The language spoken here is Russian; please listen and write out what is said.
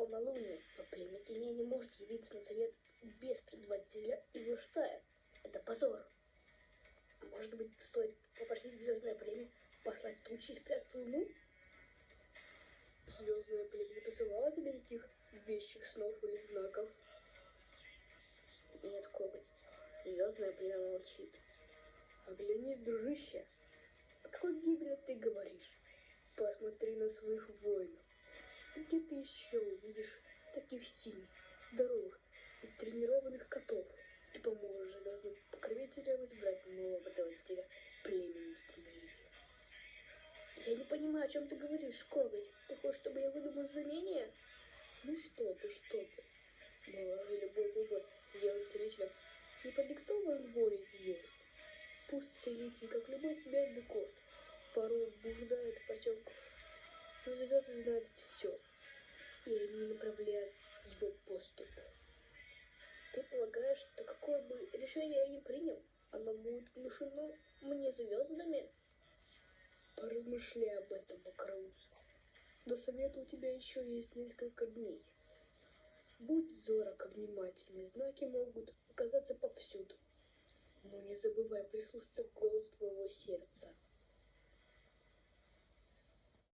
полнолуние, но племя теней не может явиться на совет без предводителя и Ивыштая. Это позор. Может быть, стоит попросить звездное племя послать тучи и спрятать луну? Звездное племя не посылало тебе никаких вещих снов или знаков? Нет, Коготь. Звездное племя молчит. Оглянись, дружище. О какой гибели ты говоришь? Посмотри на своих воинов. Где ты еще увидишь таких сильных, здоровых и тренированных котов? Ты поможешь звездным покровителям избрать нового предводителя племени теней. Я не понимаю, о чем ты говоришь, Коготь. Ты хочешь, чтобы я выдумал знамение? Ну что ты. Но разве любой выбор сделать целителем не продиктован волей звезд? Пусть целитель, как любой звездный кот, порой блуждает в потемках, но звезды знают все, и они направляют его поступ. Ты полагаешь, что какое бы решение я ни принял, оно будет внушено мне звездами? Поразмышляй об этом, Макроуз. До совета у тебя еще есть несколько дней. Будь зорок и внимательный, знаки могут оказаться повсюду. Но не забывай прислушаться к голосу твоего сердца.